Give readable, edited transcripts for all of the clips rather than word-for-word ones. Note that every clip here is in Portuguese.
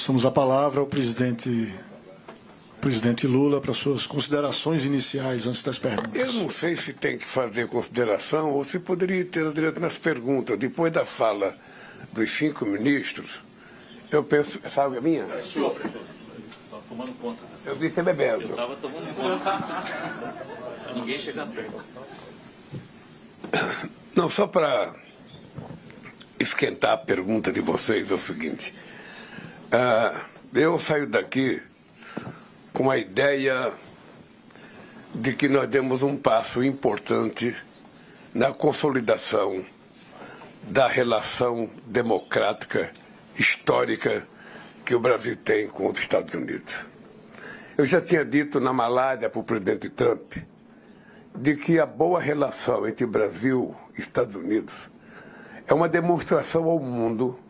Passamos a palavra ao presidente Lula para suas considerações iniciais antes das perguntas. Eu não sei se tem que fazer consideração ou se poderia ter direto nas perguntas. Depois da fala dos 5 ministros, eu penso... Sabe a minha? É sua, prefeito. Estou tomando conta. Eu vi você bebendo. Eu estava tomando conta. Ninguém chega perto. Não, só para esquentar a pergunta de vocês, é o seguinte. Eu saio daqui com a ideia de que nós demos um passo importante na consolidação da relação democrática, histórica, que o Brasil tem com os Estados Unidos. Eu já tinha dito na Malásia para o presidente Trump de que a boa relação entre Brasil e Estados Unidos é uma demonstração ao mundo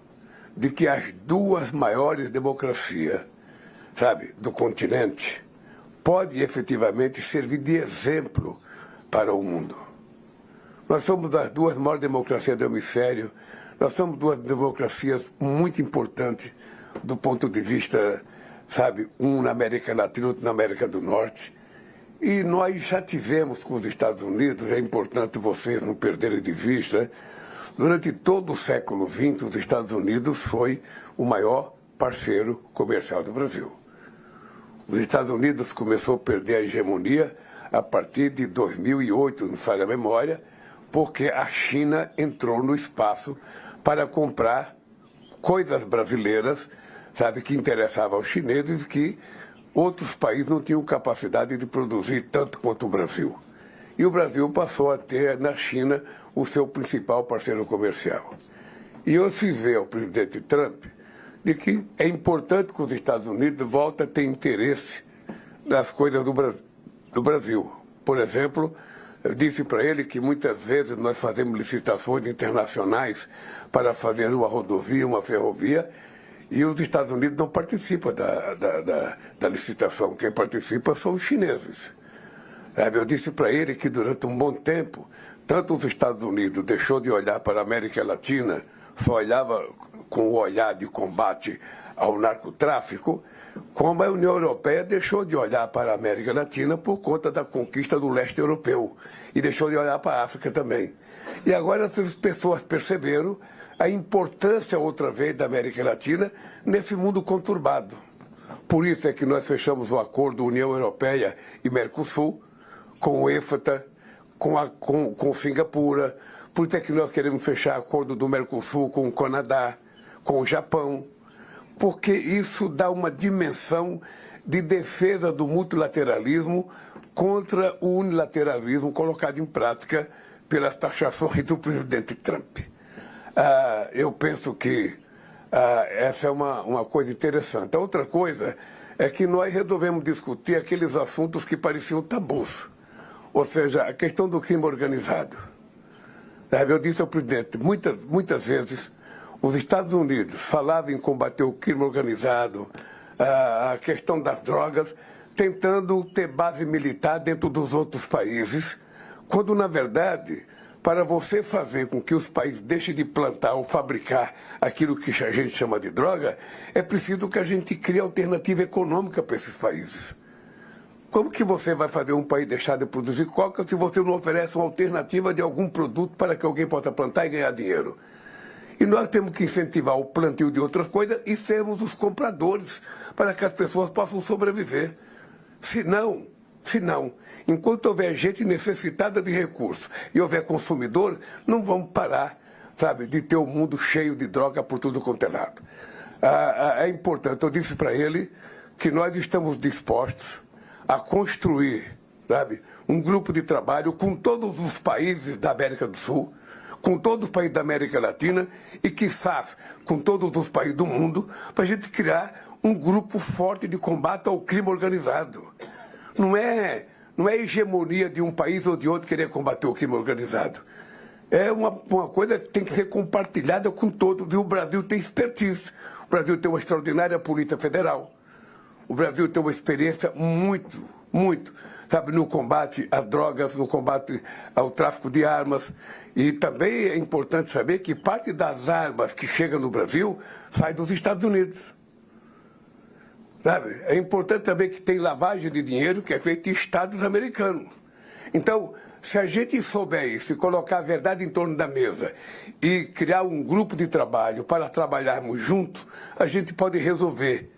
de que as duas maiores democracias, do continente, podem efetivamente servir de exemplo para o mundo. Nós somos as duas maiores democracias do hemisfério, nós somos duas democracias muito importantes do ponto de vista, um na América Latina, outro na América do Norte. E nós já tivemos com os Estados Unidos, é importante vocês não perderem de vista, durante todo o século XX, os Estados Unidos foi o maior parceiro comercial do Brasil. Os Estados Unidos começou a perder a hegemonia a partir de 2008, não falha a memória, porque a China entrou no espaço para comprar coisas brasileiras, que interessavam aos chineses, que outros países não tinham capacidade de produzir tanto quanto o Brasil. E o Brasil passou a ter na China o seu principal parceiro comercial. E eu se vê ao presidente Trump de que é importante que os Estados Unidos voltem a ter interesse nas coisas do Brasil. Por exemplo, eu disse para ele que muitas vezes nós fazemos licitações internacionais para fazer uma rodovia, uma ferrovia, e os Estados Unidos não participam da licitação. Quem participa são os chineses. Eu disse para ele que durante um bom tempo, tanto os Estados Unidos deixou de olhar para a América Latina, só olhava com o olhar de combate ao narcotráfico, como a União Europeia deixou de olhar para a América Latina por conta da conquista do leste europeu e deixou de olhar para a África também. E agora essas pessoas perceberam a importância outra vez da América Latina nesse mundo conturbado. Por isso é que nós fechamos o acordo União Europeia e Mercosul, com o EFTA, com Singapura. Por isso é que nós queremos fechar acordo do Mercosul com o Canadá, com o Japão, porque isso dá uma dimensão de defesa do multilateralismo contra o unilateralismo colocado em prática pelas taxações do presidente Trump. Eu penso que essa é uma coisa interessante. A outra coisa é que nós resolvemos discutir aqueles assuntos que pareciam tabus. Ou seja, a questão do crime organizado. Eu disse ao presidente, muitas vezes, os Estados Unidos falavam em combater o crime organizado, a questão das drogas, tentando ter base militar dentro dos outros países, quando, na verdade, para você fazer com que os países deixem de plantar ou fabricar aquilo que a gente chama de droga, é preciso que a gente crie alternativa econômica para esses países. Como que você vai fazer um país deixar de produzir coca se você não oferece uma alternativa de algum produto para que alguém possa plantar e ganhar dinheiro? E nós temos que incentivar o plantio de outras coisas e sermos os compradores para que as pessoas possam sobreviver. Se não, enquanto houver gente necessitada de recursos e houver consumidor, não vamos parar, de ter o mundo cheio de droga por tudo quanto é lado. É importante, eu disse para ele que nós estamos dispostos a construir, um grupo de trabalho com todos os países da América do Sul, com todos os países da América Latina e, quizás, com todos os países do mundo, para a gente criar um grupo forte de combate ao crime organizado. Não é hegemonia de um país ou de outro querer combater o crime organizado. É uma coisa que tem que ser compartilhada com todos. E o Brasil tem expertise. O Brasil tem uma extraordinária Polícia Federal. O Brasil tem uma experiência muito, no combate às drogas, no combate ao tráfico de armas. E também é importante saber que parte das armas que chegam no Brasil sai dos Estados Unidos. Sabe? É importante também que tem lavagem de dinheiro que é feita em estados americanos. Então, se a gente souber isso e colocar a verdade em torno da mesa e criar um grupo de trabalho para trabalharmos juntos, a gente pode resolver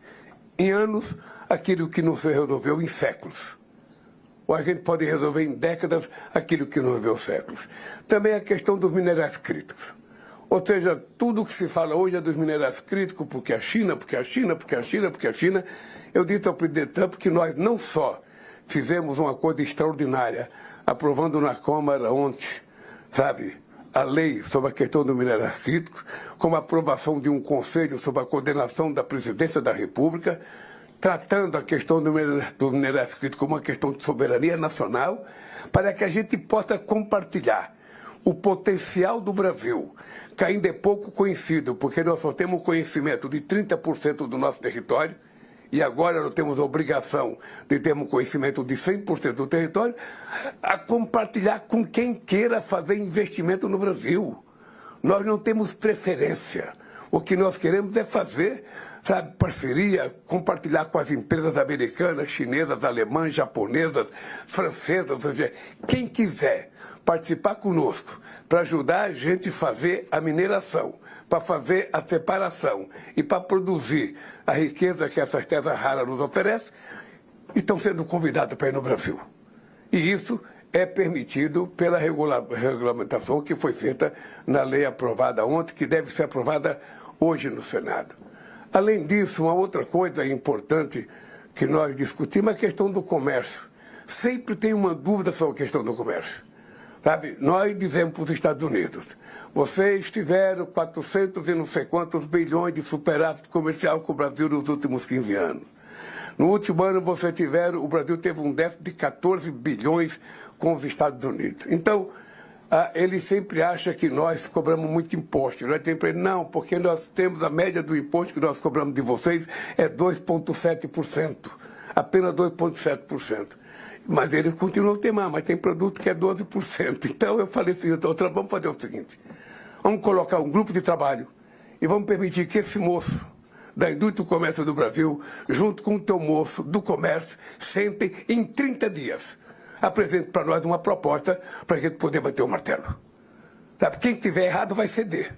em anos aquilo que não se resolveu em séculos. Ou a gente pode resolver em décadas aquilo que não resolveu séculos. Também a questão dos minerais críticos. Ou seja, tudo que se fala hoje é dos minerais críticos, porque a China, porque a China, porque a China, porque a China. Eu disse ao presidente Trump que nós não só fizemos uma coisa extraordinária, aprovando na Câmara ontem, sabe, a lei sobre a questão dos minerais críticos, como a aprovação de um conselho sobre a coordenação da presidência da República, tratando a questão dos minerais críticos como uma questão de soberania nacional, para que a gente possa compartilhar o potencial do Brasil, que ainda é pouco conhecido, porque nós só temos conhecimento de 30% do nosso território, e agora nós temos a obrigação de termos conhecimento de 100% do território, a compartilhar com quem queira fazer investimento no Brasil. Nós não temos preferência. O que nós queremos é fazer, sabe, parceria, compartilhar com as empresas americanas, chinesas, alemãs, japonesas, francesas, ou seja, quem quiser participar conosco para ajudar a gente a fazer a mineração, para fazer a separação e para produzir a riqueza que essas terras raras nos oferecem, estão sendo convidados para ir no Brasil. E isso é permitido pela regulamentação que foi feita na lei aprovada ontem, que deve ser aprovada hoje no Senado. Além disso, uma outra coisa importante que nós discutimos é a questão do comércio. Sempre tem uma dúvida sobre a questão do comércio. Sabe, nós dizemos para os Estados Unidos, vocês tiveram 400 e não sei quantos bilhões de superávit comercial com o Brasil nos últimos 15 anos. No último ano, o Brasil teve um déficit de 14 bilhões com os Estados Unidos. Então, ele sempre acha que nós cobramos muito imposto. Nós temos para ele, não, porque nós temos a média do imposto que nós cobramos de vocês é 2,7%. Apenas 2,7%. Mas eles continuam a ter mais, mas tem produto que é 12%. Então eu falei assim, doutora, vamos fazer o seguinte, vamos colocar um grupo de trabalho e vamos permitir que esse moço da indústria do comércio do Brasil, junto com o teu moço do comércio, sentem em 30 dias. Apresente para nós uma proposta para a gente poder bater o martelo. Sabe, quem tiver errado vai ceder.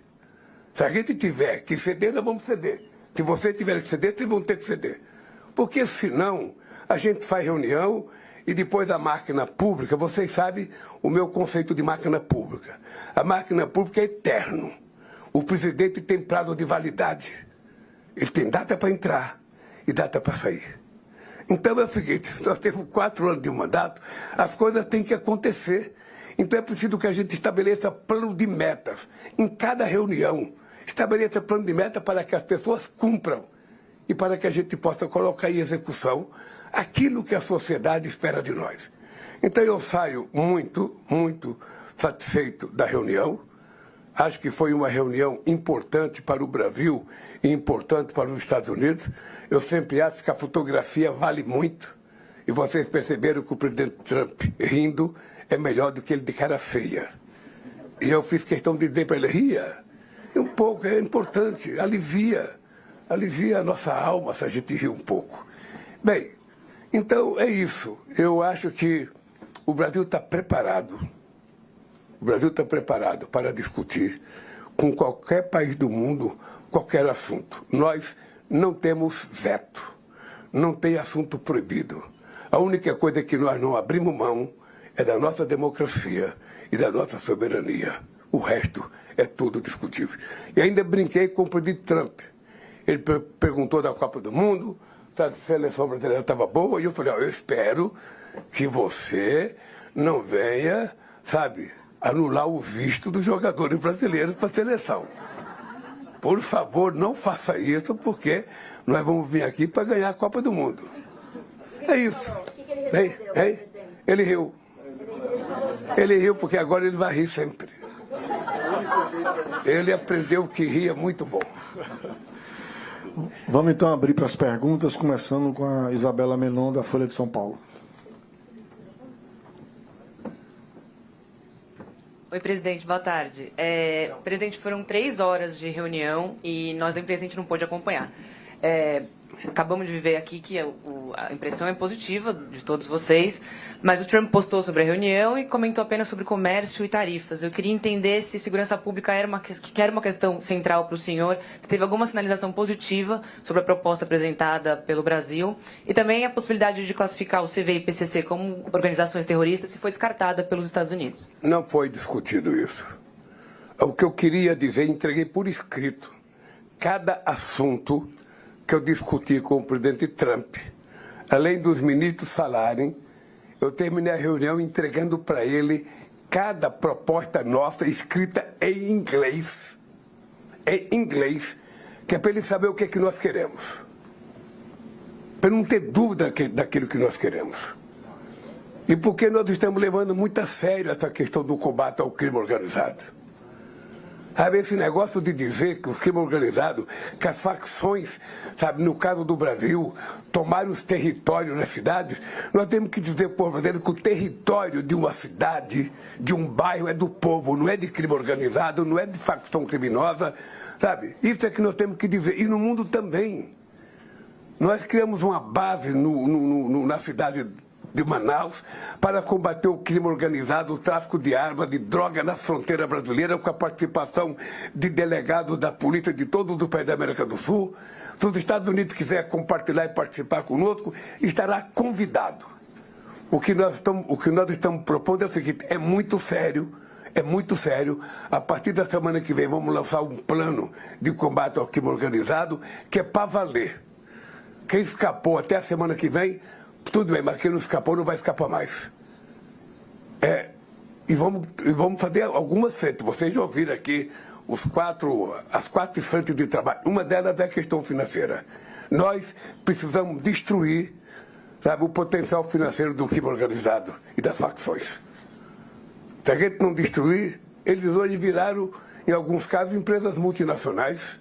Se a gente tiver que ceder, nós vamos ceder. Se você tiver que ceder, vocês vão ter que ceder. Porque senão a gente faz reunião e depois da máquina pública, vocês sabem o meu conceito de máquina pública. A máquina pública é eterno. O presidente tem prazo de validade. Ele tem data para entrar e data para sair. Então é o seguinte, nós temos 4 anos de mandato, as coisas têm que acontecer. Então é preciso que a gente estabeleça plano de metas em cada reunião. Estabeleça plano de meta para que as pessoas cumpram e para que a gente possa colocar em execução aquilo que a sociedade espera de nós. Então eu saio muito, muito satisfeito da reunião. Acho que foi uma reunião importante para o Brasil e importante para os Estados Unidos. Eu sempre acho que a fotografia vale muito. E vocês perceberam que o presidente Trump rindo é melhor do que ele de cara feia. E eu fiz questão de dizer para ele, ria. Um pouco, é importante, alivia a nossa alma se a gente rir um pouco. Bem, então é isso. Eu acho que o Brasil está preparado. O Brasil está preparado para discutir com qualquer país do mundo qualquer assunto. Nós não temos veto, não tem assunto proibido. A única coisa que nós não abrimos mão é da nossa democracia e da nossa soberania. O resto é tudo discutível. E ainda brinquei com o presidente Trump. Ele perguntou da Copa do Mundo, se a seleção brasileira estava boa, e eu falei, eu espero que você não venha, sabe, anular o visto dos jogadores brasileiros para a seleção. Por favor, não faça isso, porque nós vamos vir aqui para ganhar a Copa do Mundo. É isso. Ele riu. Ele riu porque agora ele vai rir sempre. Ele aprendeu que rir é muito bom. Vamos então abrir para as perguntas, começando com a Isabela Menon, da Folha de São Paulo. Oi, presidente, boa tarde. Presidente, foram 3 horas de reunião e nós da imprensa a gente não pôde acompanhar. acabamos de viver aqui que a impressão é positiva de todos vocês, mas o Trump postou sobre a reunião e comentou apenas sobre comércio e tarifas. Eu queria entender se segurança pública era uma questão central para o senhor, se teve alguma sinalização positiva sobre a proposta apresentada pelo Brasil, e também a possibilidade de classificar o CV e PCC como organizações terroristas, se foi descartada pelos Estados Unidos. Não foi discutido isso. O que eu queria dizer, entreguei por escrito cada assunto que eu discuti com o presidente Trump. Além dos ministros falarem, eu terminei a reunião entregando para ele cada proposta nossa escrita em inglês, que é para ele saber o que é que nós queremos. Para não ter dúvida daquilo que nós queremos. E porque nós estamos levando muito a sério essa questão do combate ao crime organizado. Sabe, esse negócio de dizer que o crime organizado, que as facções, sabe, no caso do Brasil, tomaram os territórios nas cidades, nós temos que dizer para o brasileiro que o território de uma cidade, de um bairro, é do povo, não é de crime organizado, não é de facção criminosa, sabe? Isso é que nós temos que dizer. E no mundo também. Nós criamos uma base na cidade de Manaus para combater o crime organizado, o tráfico de armas, de droga na fronteira brasileira, com a participação de delegados da polícia de todos os países da América do Sul. Se os Estados Unidos quiser compartilhar e participar conosco, estará convidado. O que nós estamos propondo é o seguinte: é muito sério. A partir da semana que vem vamos lançar um plano de combate ao crime organizado que é para valer. Quem escapou até a semana que vem, tudo bem, mas quem não escapou não vai escapar mais. E vamos fazer algumas frentes. Vocês já ouviram aqui as quatro frentes de trabalho. Uma delas é a questão financeira. Nós precisamos destruir, sabe, o potencial financeiro do crime organizado e das facções. Se a gente não destruir, eles hoje viraram, em alguns casos, empresas multinacionais.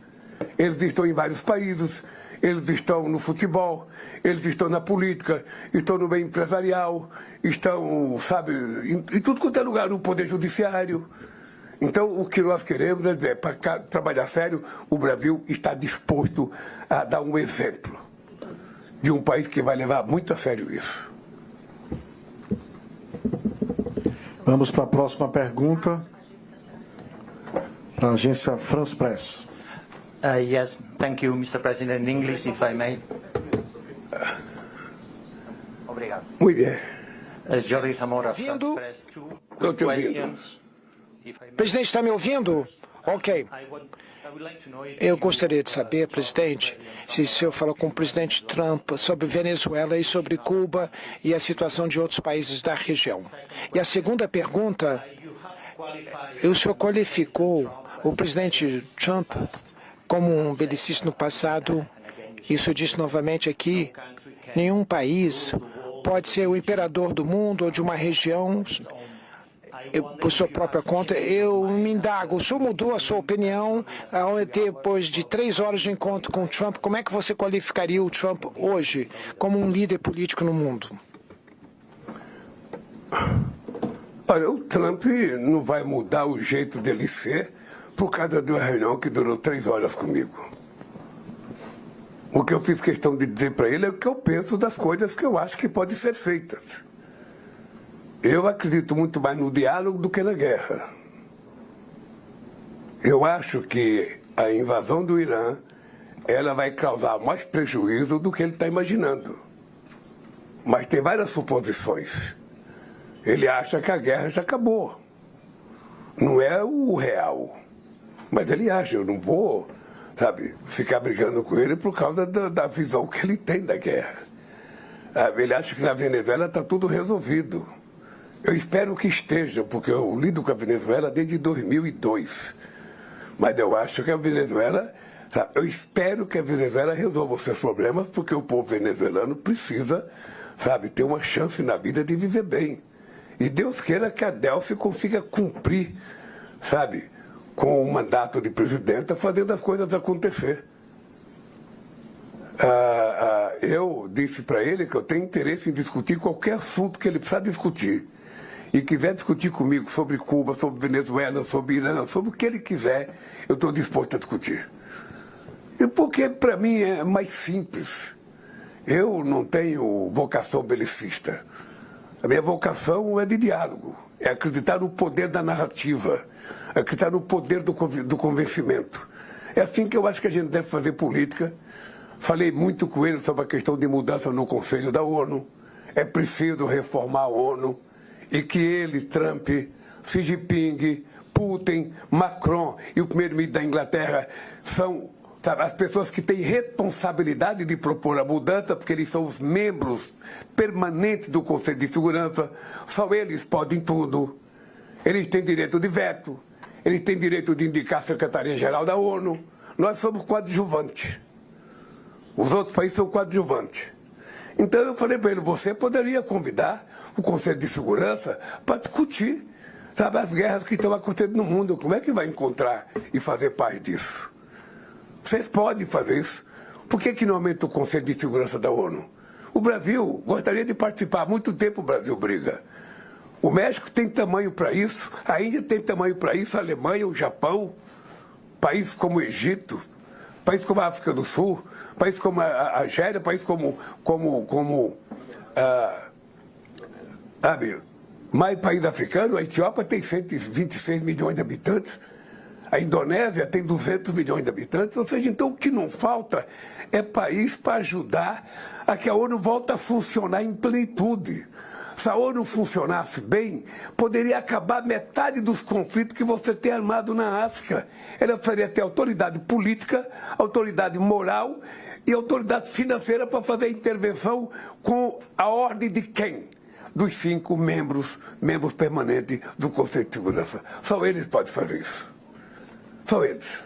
Eles estão em vários países. Eles estão no futebol, eles estão na política, estão no meio empresarial, estão, sabe, em tudo quanto é lugar, no poder judiciário. Então, o que nós queremos é dizer, para trabalhar sério, o Brasil está disposto a dar um exemplo de um país que vai levar muito a sério isso. Vamos para a próxima pergunta, para a agência France Press. Yes, thank you, Mr. President. In English, if I may. Obrigado. Muito bem. Jorge Zamora, France Press. Two quick questions. Presidente, está me ouvindo? Ok. Eu gostaria de saber, presidente, se o senhor falou com o presidente Trump sobre Venezuela e sobre Cuba e a situação de outros países da região. E a segunda pergunta, o senhor qualificou o presidente Trump como um belicista no passado. Isso disse novamente aqui: nenhum país pode ser o imperador do mundo ou de uma região por sua própria conta. Eu me indago, o senhor mudou a sua opinião depois de 3 horas de encontro com o Trump. Como é que você qualificaria o Trump hoje como um líder político no mundo? Olha, o Trump não vai mudar o jeito dele ser por causa de uma reunião que durou 3 horas comigo. O que eu fiz questão de dizer para ele é o que eu penso das coisas que eu acho que podem ser feitas. Eu acredito muito mais no diálogo do que na guerra. Eu acho que a invasão do Irã, ela vai causar mais prejuízo do que ele está imaginando. Mas tem várias suposições. Ele acha que a guerra já acabou. Não é o real. Mas ele acha, eu não vou, sabe, ficar brigando com ele por causa da visão que ele tem da guerra. Ele acha que na Venezuela está tudo resolvido. Eu espero que esteja, porque eu lido com a Venezuela desde 2002. Mas eu acho que a Venezuela, sabe, eu espero que a Venezuela resolva os seus problemas, porque o povo venezuelano precisa, sabe, ter uma chance na vida de viver bem. E Deus queira que a Delcy consiga cumprir, sabe, com o mandato de presidenta, fazendo as coisas acontecer. Eu disse para ele que eu tenho interesse em discutir qualquer assunto que ele precisar discutir. E quiser discutir comigo sobre Cuba, sobre Venezuela, sobre Irã, sobre o que ele quiser, eu estou disposto a discutir. E porque, para mim, é mais simples. Eu não tenho vocação belicista. A minha vocação é de diálogo. É acreditar no poder da narrativa. Acreditar no poder do convencimento. É assim que eu acho que a gente deve fazer política. Falei muito com ele sobre a questão de mudança no Conselho da ONU. É preciso reformar a ONU. E que ele, Trump, Xi Jinping, Putin, Macron e o primeiro-ministro da Inglaterra são, sabe, as pessoas que têm responsabilidade de propor a mudança, porque eles são os membros permanentes do Conselho de Segurança. Só eles podem tudo. Eles têm direito de veto. Eles têm direito de indicar a Secretaria-Geral da ONU. Nós somos coadjuvantes. Os outros países são coadjuvantes. Então eu falei para ele, você poderia convidar o Conselho de Segurança para discutir, sabe, as guerras que estão acontecendo no mundo. Como é que vai encontrar e fazer parte disso? Vocês podem fazer isso. Por que não aumenta o Conselho de Segurança da ONU? O Brasil gostaria de participar. Há muito tempo o Brasil briga. O México tem tamanho para isso, a Índia tem tamanho para isso, a Alemanha, o Japão, países como o Egito, países como a África do Sul, países como a Argélia, países como mais país africano, a Etiópia tem 126 milhões de habitantes, a Indonésia tem 200 milhões de habitantes, ou seja, então o que não falta é país para ajudar a que a ONU volte a funcionar em plenitude. Se a ONU funcionasse bem, poderia acabar metade dos conflitos que você tem armado na África. Ela precisaria ter autoridade política, autoridade moral e autoridade financeira para fazer a intervenção com a ordem de quem? Dos 5 membros permanentes do Conselho de Segurança. Só eles podem fazer isso. Só eles.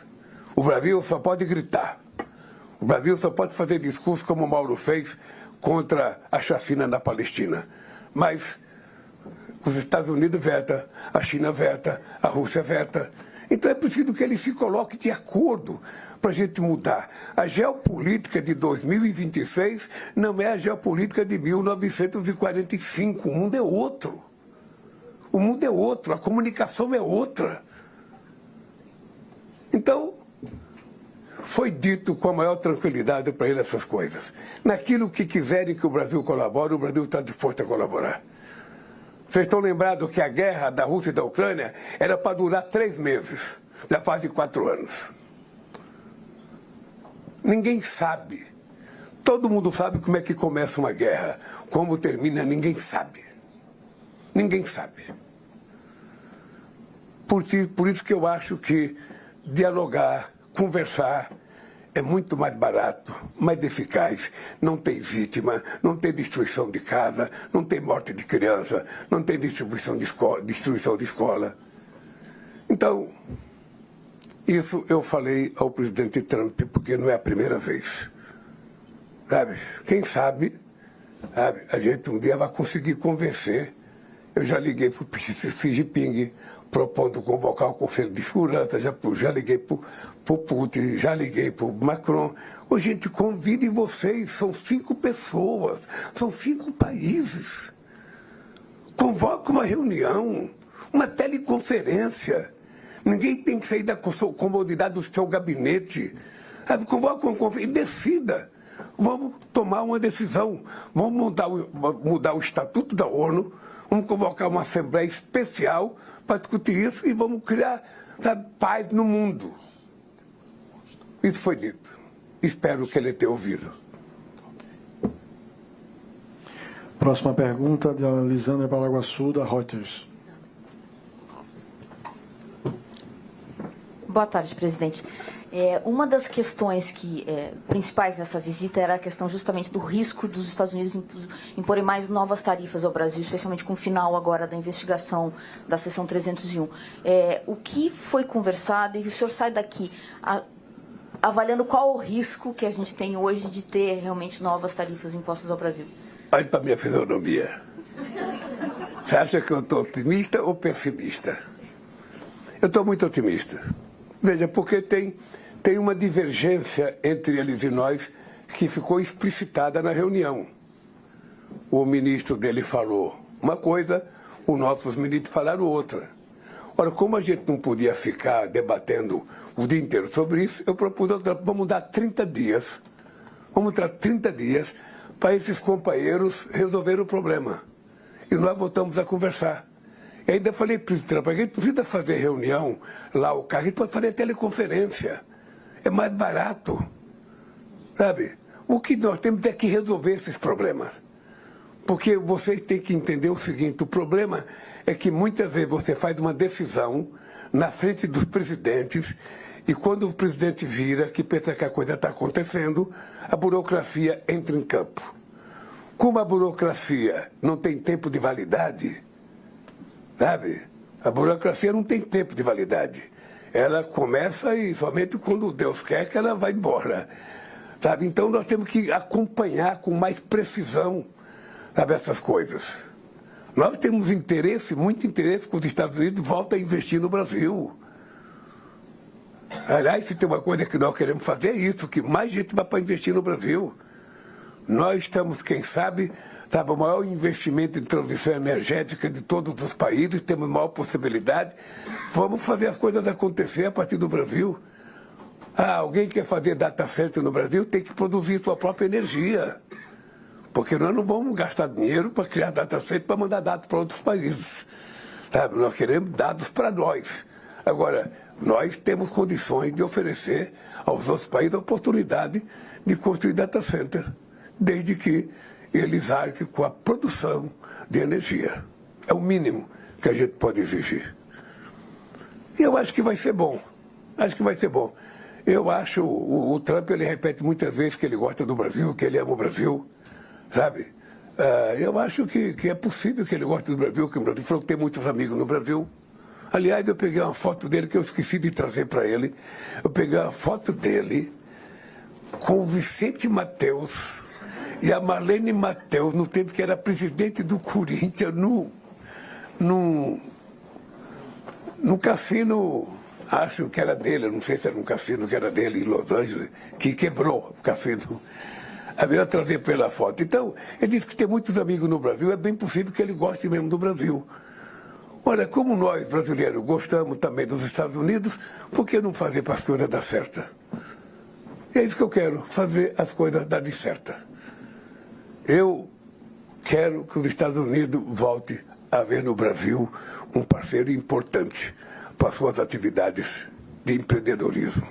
O Brasil só pode gritar. O Brasil só pode fazer discurso como o Mauro fez contra a chacina na Palestina. Mas os Estados Unidos vetam, a China veta, a Rússia veta. Então é preciso que ele se coloque de acordo para a gente mudar. A geopolítica de 2026 não é a geopolítica de 1945. O mundo é outro. O mundo é outro, a comunicação é outra. Então, foi dito com a maior tranquilidade para ele essas coisas. Naquilo que quiserem que o Brasil colabore, o Brasil está disposto a colaborar. Vocês estão lembrados que a guerra da Rússia e da Ucrânia era para durar 3 meses, já faz 4 anos. Ninguém sabe. Todo mundo sabe como é que começa uma guerra. Como termina, ninguém sabe. Ninguém sabe. Por isso que eu acho que dialogar, conversar é muito mais barato, mais eficaz. Não tem vítima, não tem destruição de casa, não tem morte de criança, não tem destruição de escola. Então, isso eu falei ao presidente Trump, porque não é a primeira vez. Sabe? Quem sabe, a gente um dia vai conseguir convencer. Eu já liguei para o Xi Jinping, propondo convocar o Conselho de Segurança, já liguei para o Putin, já liguei para o Macron. Ô, gente, convide vocês, são 5 pessoas, são 5 países. Convoque uma reunião, uma teleconferência. Ninguém tem que sair da comodidade do seu gabinete. Convoque uma conferência e decida. Vamos tomar uma decisão, vamos mudar o Estatuto da ONU, vamos convocar uma Assembleia Especial para discutir isso e vamos criar, sabe, paz no mundo. Isso foi dito. Espero que ele tenha ouvido. Próxima pergunta da Lisandra Paraguaçu, da Reuters. Boa tarde, presidente. Uma das questões principais nessa visita era a questão justamente do risco dos Estados Unidos imporem mais novas tarifas ao Brasil, especialmente com o final agora da investigação da seção 301. O que foi conversado e o senhor sai daqui avaliando qual o risco que a gente tem hoje de ter realmente novas tarifas impostas ao Brasil? Olhe para a minha fisionomia. Você acha que eu estou otimista ou pessimista? Eu estou muito otimista. Veja, porque tem uma divergência entre eles e nós que ficou explicitada na reunião. O ministro dele falou uma coisa, os nossos ministros falaram outra. Ora, como a gente não podia ficar debatendo o dia inteiro sobre isso, eu propus, vamos dar 30 dias. Vamos dar 30 dias para esses companheiros resolverem o problema. E nós voltamos a conversar. E ainda falei para o Trump, a gente não precisa fazer reunião lá, o carro, a gente pode fazer teleconferência. É mais barato. Sabe? O que nós temos é que resolver esses problemas. Porque vocês têm que entender o seguinte, o problema é que muitas vezes você faz uma decisão na frente dos presidentes e quando o presidente vira, que pensa que a coisa está acontecendo, a burocracia entra em campo. Como a burocracia não tem tempo de validade, sabe? A burocracia não tem tempo de validade. Ela começa e somente quando Deus quer que ela vai embora. Sabe? Então nós temos que acompanhar com mais precisão, sabe, essas coisas. Nós temos interesse, muito interesse, que os Estados Unidos voltem a investir no Brasil. Aliás, se tem uma coisa que nós queremos fazer é isso, que mais gente vá para investir no Brasil. Nós estamos, quem sabe, o maior investimento em transição energética de todos os países, temos maior possibilidade. Vamos fazer as coisas acontecer a partir do Brasil. Alguém quer fazer data center no Brasil, tem que produzir sua própria energia. Porque nós não vamos gastar dinheiro para criar data center para mandar dados para outros países. Sabe? Nós queremos dados para nós. Agora, nós temos condições de oferecer aos outros países a oportunidade de construir data center, desde que eles arquem com a produção de energia. É o mínimo que a gente pode exigir. E eu acho que vai ser bom. Acho que vai ser bom. Eu acho, o Trump, ele repete muitas vezes que ele gosta do Brasil, que ele ama o Brasil, sabe? Eu acho que é possível que ele goste do Brasil, que o Brasil falou que tem muitos amigos no Brasil. Aliás, eu peguei uma foto dele que eu esqueci de trazer para ele. Eu peguei uma foto dele com o Vicente Mateus e a Marlene Mateus, no tempo que era presidente do Corinthians, num cassino, acho que era dele, não sei se era um cassino que era dele em Los Angeles, que quebrou o cassino. Aí eu trazer para ele a foto. Então, ele disse que tem muitos amigos no Brasil, é bem possível que ele goste mesmo do Brasil. Olha, como nós, brasileiros, gostamos também dos Estados Unidos, por que não fazer para as coisas dar certo? E é isso que eu quero, fazer as coisas darem certo. Eu quero que os Estados Unidos voltem a ver no Brasil um parceiro importante para suas atividades de empreendedorismo.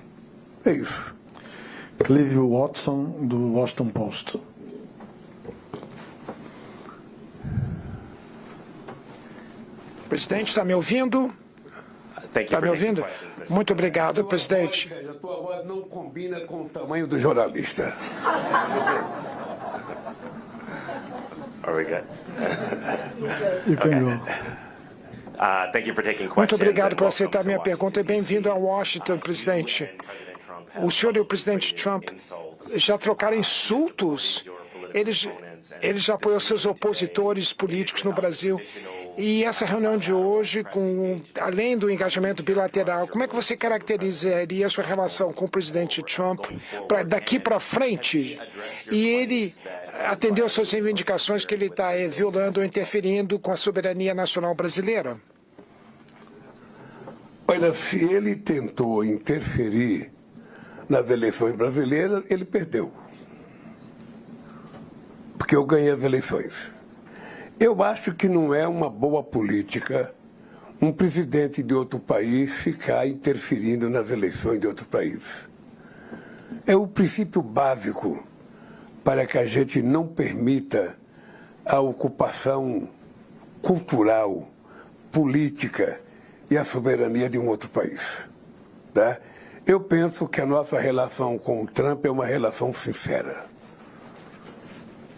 É isso. Clive Watson, do Washington Post. Presidente, está me ouvindo? Está me ouvindo? Muito obrigado, presidente. A tua voz não combina com o tamanho do jornalista. Are we good? You can go. Thank you for taking questions. Muito obrigado por and aceitar welcome minha to pergunta e Washington, bem-vindo a D.C. Washington, presidente. O O senhor e o presidente Trump já trocaram insultos. Eles já apoiam seus opositores políticos no Brasil. E essa reunião de hoje, além do engajamento bilateral, como é que você caracterizaria a sua relação com o presidente Trump daqui para frente? E ele atendeu às suas reivindicações que ele está violando ou interferindo com a soberania nacional brasileira? Olha, se ele tentou interferir nas eleições brasileiras, ele perdeu. Porque eu ganhei as eleições. Eu acho que não é uma boa política um presidente de outro país ficar interferindo nas eleições de outro país. É o princípio básico para que a gente não permita a ocupação cultural, política e a soberania de um outro país. Tá? Eu penso que a nossa relação com o Trump é uma relação sincera.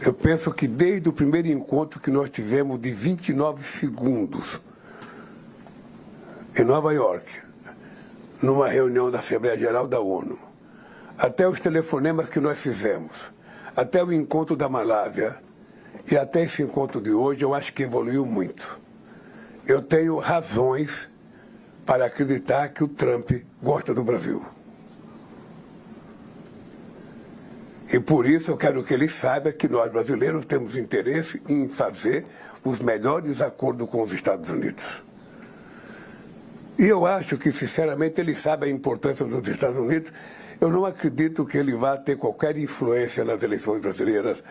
Eu penso que desde o primeiro encontro que nós tivemos de 29 segundos em Nova York, numa reunião da Assembleia Geral da ONU, até os telefonemas que nós fizemos, até o encontro da Malásia e até esse encontro de hoje, eu acho que evoluiu muito. Eu tenho razões para acreditar que o Trump gosta do Brasil. E por isso eu quero que ele saiba que nós brasileiros temos interesse em fazer os melhores acordos com os Estados Unidos. E eu acho que, sinceramente, ele sabe a importância dos Estados Unidos. Eu não acredito que ele vá ter qualquer influência nas eleições brasileiras,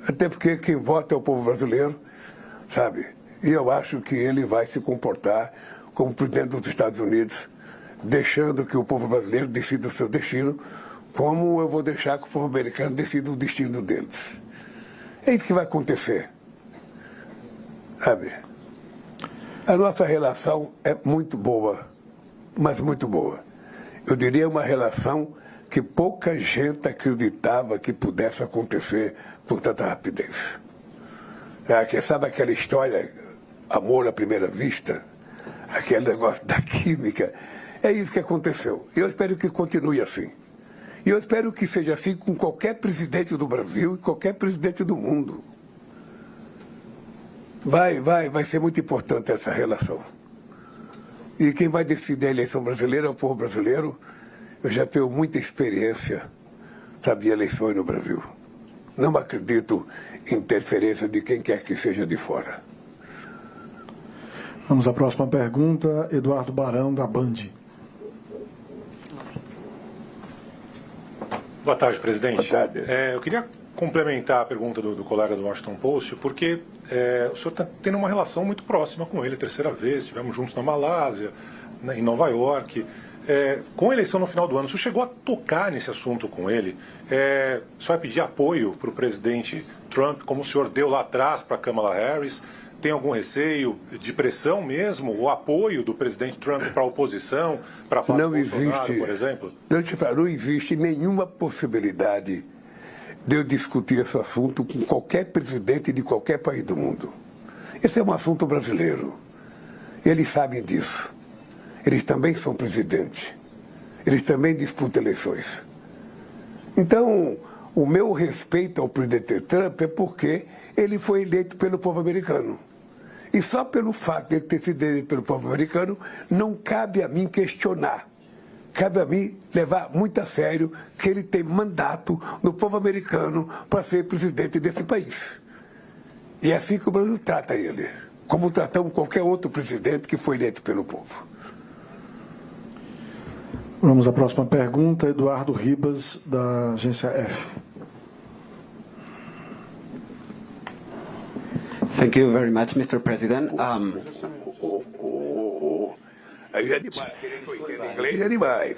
até porque quem vota é o povo brasileiro, sabe? E eu acho que ele vai se comportar como presidente dos Estados Unidos, deixando que o povo brasileiro decida o seu destino, como eu vou deixar que o povo americano decida o destino deles. É isso que vai acontecer, sabe? A nossa relação é muito boa, mas muito boa. Eu diria uma relação que pouca gente acreditava que pudesse acontecer com tanta rapidez. Sabe aquela história, amor à primeira vista? Aquele negócio da química. É isso que aconteceu. Eu espero que continue assim. E eu espero que seja assim com qualquer presidente do Brasil e qualquer presidente do mundo. Vai ser muito importante essa relação. E quem vai decidir a eleição brasileira é o povo brasileiro. Eu já tenho muita experiência, sabe, de eleições no Brasil. Não acredito em interferência de quem quer que seja de fora. Vamos à próxima pergunta, Eduardo Barão, da Band. Boa tarde, presidente. Boa tarde. Eu queria complementar a pergunta do colega do Washington Post, porque o senhor está tendo uma relação muito próxima com ele, a terceira vez, estivemos juntos na Malásia, em Nova York. Com a eleição no final do ano, o senhor chegou a tocar nesse assunto com ele? O senhor vai pedir apoio para o presidente Trump, como o senhor deu lá atrás para a Kamala Harris? Tem algum receio de pressão mesmo, o apoio do presidente Trump para a oposição, para falar com Bolsonaro, por exemplo? Não existe nenhuma possibilidade de eu discutir esse assunto com qualquer presidente de qualquer país do mundo. Esse é um assunto brasileiro. Eles sabem disso. Eles também são presidentes. Eles também disputam eleições. Então, o meu respeito ao presidente Trump é porque ele foi eleito pelo povo americano. E só pelo fato de ele ter sido eleito pelo povo americano, não cabe a mim questionar. Cabe a mim levar muito a sério que ele tem mandato no povo americano para ser presidente desse país. E é assim que o Brasil trata ele, como tratamos qualquer outro presidente que foi eleito pelo povo. Vamos à próxima pergunta, Eduardo Ribas, da agência F. Thank you very much, Mr. President. Aí é demais, querer que eu entenda inglês é demais.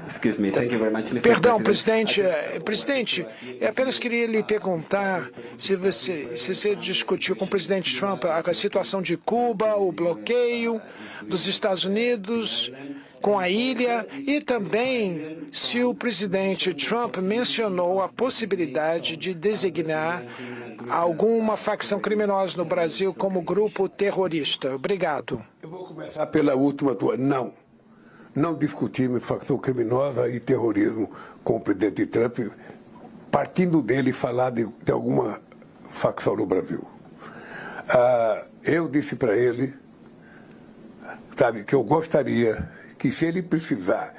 Excuse me, thank you very much, Mr. Perdão, President. presidente, eu apenas queria lhe perguntar se você discutiu com o presidente Trump a situação de Cuba, o bloqueio dos Estados Unidos com a ilha e também se o presidente Trump mencionou a possibilidade de designar alguma facção criminosa no Brasil como grupo terrorista. Obrigado. Eu vou começar pela última tua. Não discutimos facção criminosa e terrorismo com o presidente Trump, partindo dele falar de alguma facção no Brasil. Eu disse para ele, sabe, que eu gostaria que, se ele precisar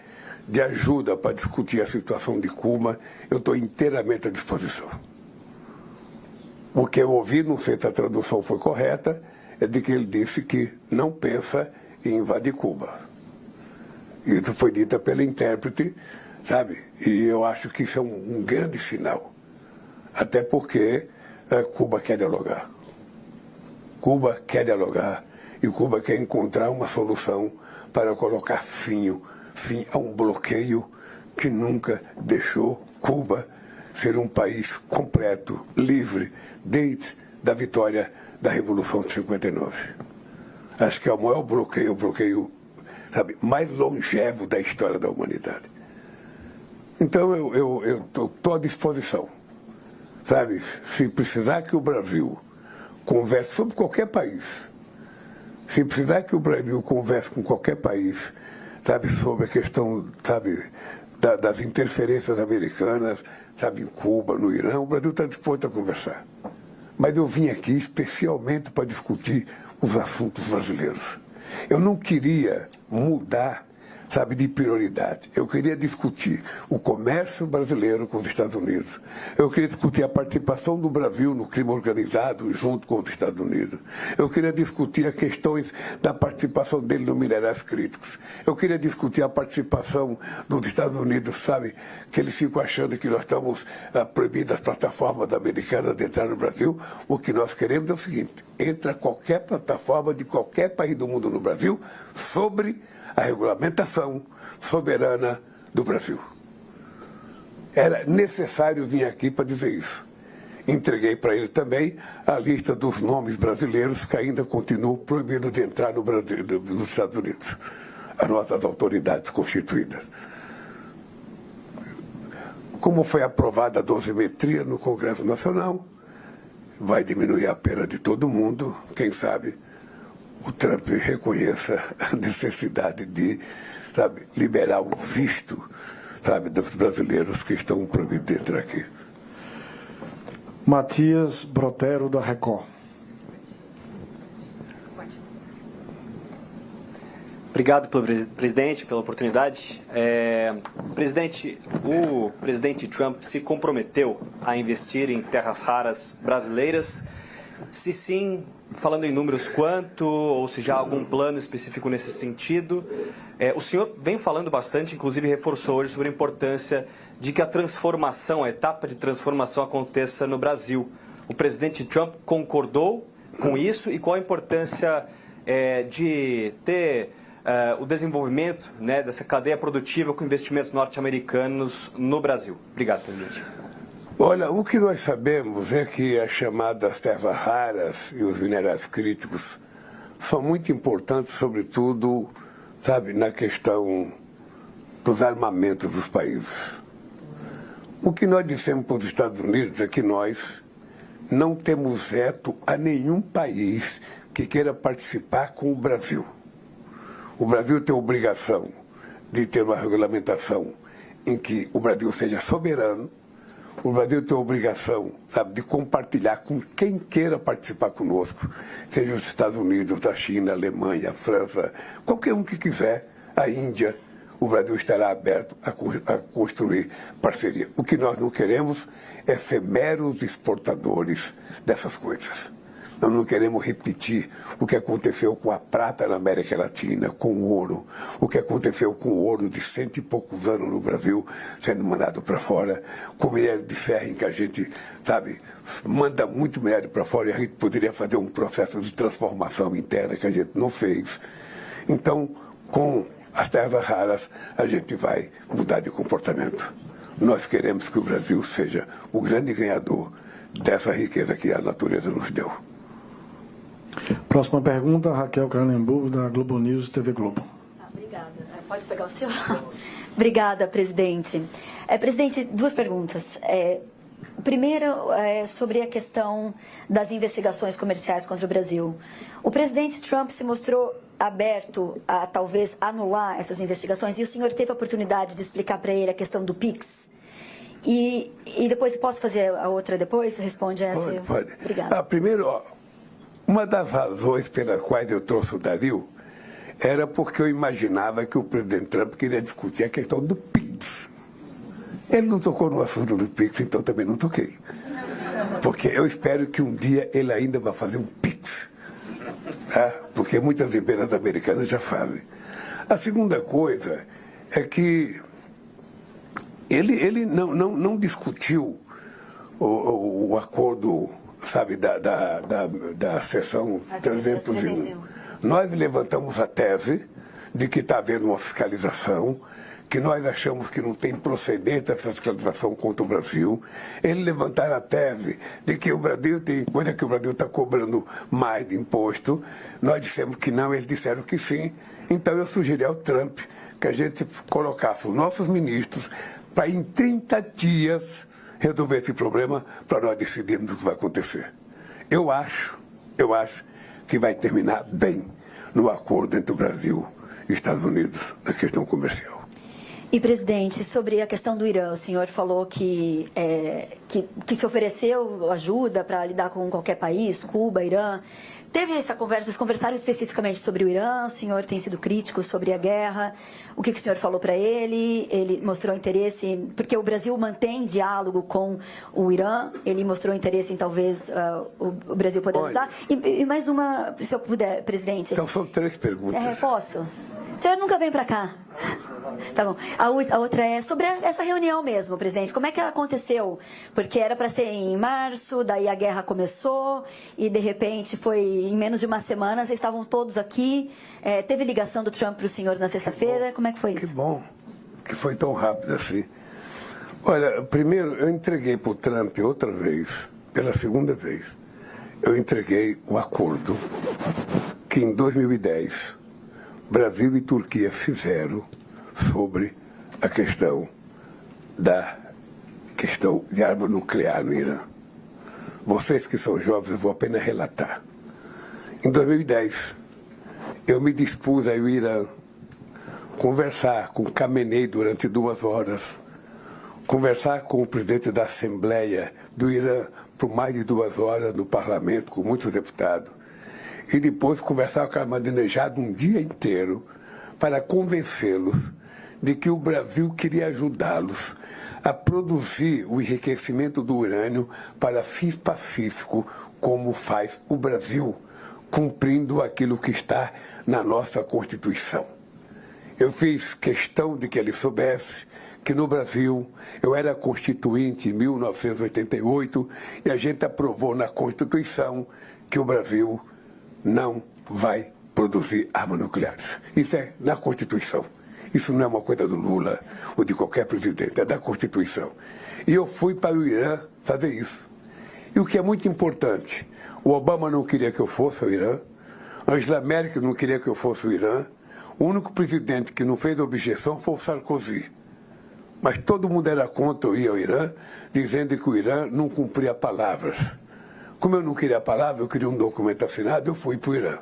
de ajuda para discutir a situação de Cuba, eu estou inteiramente à disposição. O que eu ouvi, não sei se a tradução foi correta, é de que ele disse que não pensa em invadir Cuba. Isso foi dito pela intérprete, sabe? E eu acho que isso é um grande sinal. Até porque Cuba quer dialogar. Cuba quer dialogar e Cuba quer encontrar uma solução para colocar fim a um bloqueio que nunca deixou Cuba ser um país completo, livre, desde a vitória da Revolução de 59. Acho que é o maior bloqueio, sabe, mais longevo da história da humanidade. Então eu estou à disposição, sabe, se precisar que o Brasil converse sobre qualquer país, se precisar que o Brasil converse com qualquer país, sabe, sobre a questão, sabe, das interferências americanas, sabe, em Cuba, no Irã, o Brasil está disposto a conversar. Mas eu vim aqui especialmente para discutir os assuntos brasileiros. Eu não queria mudar, sabe, de prioridade. Eu queria discutir o comércio brasileiro com os Estados Unidos. Eu queria discutir a participação do Brasil no crime organizado junto com os Estados Unidos. Eu queria discutir as questões da participação dele no minerais críticos. Eu queria discutir a participação dos Estados Unidos, sabe, que eles ficam achando que nós estamos proibindo as plataformas americanas de entrar no Brasil. O que nós queremos é o seguinte: entra qualquer plataforma de qualquer país do mundo no Brasil sobre a regulamentação soberana do Brasil. Era necessário vir aqui para dizer isso. Entreguei para ele também a lista dos nomes brasileiros que ainda continuam proibidos de entrar no Brasil, nos Estados Unidos, as nossas autoridades constituídas. Como foi aprovada a dosimetria no Congresso Nacional, vai diminuir a pena de todo mundo, quem sabe o Trump reconheça a necessidade de, sabe, liberar o visto, sabe, dos brasileiros que estão proibidos de entrar aqui. Matias Brotero, da Record. Obrigado, presidente, pela oportunidade. Presidente, o presidente Trump se comprometeu a investir em terras raras brasileiras. Se sim, falando em números, quanto, ou se já há algum plano específico nesse sentido. O senhor vem falando bastante, inclusive reforçou hoje, sobre a importância de que a transformação, a etapa de transformação aconteça no Brasil. O presidente Trump concordou com isso, e qual a importância de ter o desenvolvimento, né, dessa cadeia produtiva com investimentos norte-americanos no Brasil? Obrigado, presidente. Olha, o que nós sabemos é que as chamadas terras raras e os minerais críticos são muito importantes, sobretudo, sabe, na questão dos armamentos dos países. O que nós dissemos para os Estados Unidos é que nós não temos veto a nenhum país que queira participar com o Brasil. O Brasil tem a obrigação de ter uma regulamentação em que o Brasil seja soberano. O Brasil tem a obrigação, sabe, de compartilhar com quem queira participar conosco, seja os Estados Unidos, a China, a Alemanha, a França, qualquer um que quiser, a Índia. O Brasil estará aberto a construir parceria. O que nós não queremos é ser meros exportadores dessas coisas. Nós não queremos repetir o que aconteceu com a prata na América Latina, com o ouro, o que aconteceu com o ouro de 100 e poucos anos no Brasil, sendo mandado para fora, com o minério de ferro, em que a gente, sabe, manda muito minério para fora, e a gente poderia fazer um processo de transformação interna que a gente não fez. Então, com as terras raras, a gente vai mudar de comportamento. Nós queremos que o Brasil seja o grande ganhador dessa riqueza que a natureza nos deu. Próxima pergunta, Raquel Cranenburg, da Globo News e TV Globo. Obrigada. Pode pegar o seu? Obrigada, presidente. Presidente, duas perguntas. Primeiro, sobre a questão das investigações comerciais contra o Brasil. O presidente Trump se mostrou aberto a, talvez, anular essas investigações, e o senhor teve a oportunidade de explicar para ele a questão do PIX. E depois, posso fazer a outra depois? Responde essa. Pode. Obrigada. Primeiro, uma das razões pelas quais eu trouxe o Dario era porque eu imaginava que o presidente Trump queria discutir a questão do PIX. Ele não tocou no assunto do PIX, então também não toquei. Porque eu espero que um dia ele ainda vai fazer um PIX. Porque muitas empresas americanas já fazem. A segunda coisa é que ele não discutiu o acordo, sabe, da seção 301. Nós levantamos a tese de que está havendo uma fiscalização, que nós achamos que não tem procedente essa fiscalização contra o Brasil. Eles levantaram a tese de que o Brasil tem coisa que o Brasil está cobrando mais de imposto. Nós dissemos que não, eles disseram que sim. Então eu sugeri ao Trump que a gente colocasse os nossos ministros para em 30 dias resolver esse problema, para nós decidirmos o que vai acontecer. Eu acho que vai terminar bem no acordo entre o Brasil e Estados Unidos na questão comercial. E, presidente, sobre a questão do Irã, o senhor falou que se ofereceu ajuda para lidar com qualquer país, Cuba, Irã. Teve essa conversa, vocês conversaram especificamente sobre o Irã, o senhor tem sido crítico sobre a guerra, o que o senhor falou para ele? Ele mostrou interesse, porque o Brasil mantém diálogo com o Irã, ele mostrou interesse em talvez o Brasil poder ajudar. E mais uma, se eu puder, presidente. Então são 3 perguntas. Posso? O senhor nunca vem para cá. Tá bom. A outra é sobre essa reunião mesmo, presidente. Como é que ela aconteceu? Porque era para ser em março, daí a guerra começou e, de repente, foi em menos de uma semana, vocês estavam todos aqui. Teve ligação do Trump para o senhor na sexta-feira? Como é que foi isso? Que bom que foi tão rápido assim. Olha, primeiro, eu entreguei para o Trump outra vez, pela segunda vez, eu entreguei o acordo que em 2010 Brasil e Turquia fizeram sobre a questão de arma nuclear no Irã. Vocês que são jovens, eu vou apenas relatar. Em 2010, eu me dispus a ir ao Irã conversar com Khamenei durante 2 horas, conversar com o presidente da Assembleia do Irã por mais de 2 horas no parlamento, com muitos deputados, e depois conversar com Ahmadinejad um dia inteiro para convencê-los de que o Brasil queria ajudá-los a produzir o enriquecimento do urânio para fins pacíficos, como faz o Brasil, cumprindo aquilo que está na nossa Constituição. Eu fiz questão de que ele soubesse que no Brasil eu era constituinte em 1988 e a gente aprovou na Constituição que o Brasil não vai produzir armas nucleares. Isso é na Constituição. Isso não é uma coisa do Lula ou de qualquer presidente, é da Constituição. E eu fui para o Irã fazer isso. E o que é muito importante, o Obama não queria que eu fosse ao Irã, Angela Merkel não queria que eu fosse ao Irã, o único presidente que não fez objeção foi o Sarkozy. Mas todo mundo era contra eu ir ao Irã, dizendo que o Irã não cumpria palavras. Como eu não queria a palavra, eu queria um documento assinado, eu fui para o Irã.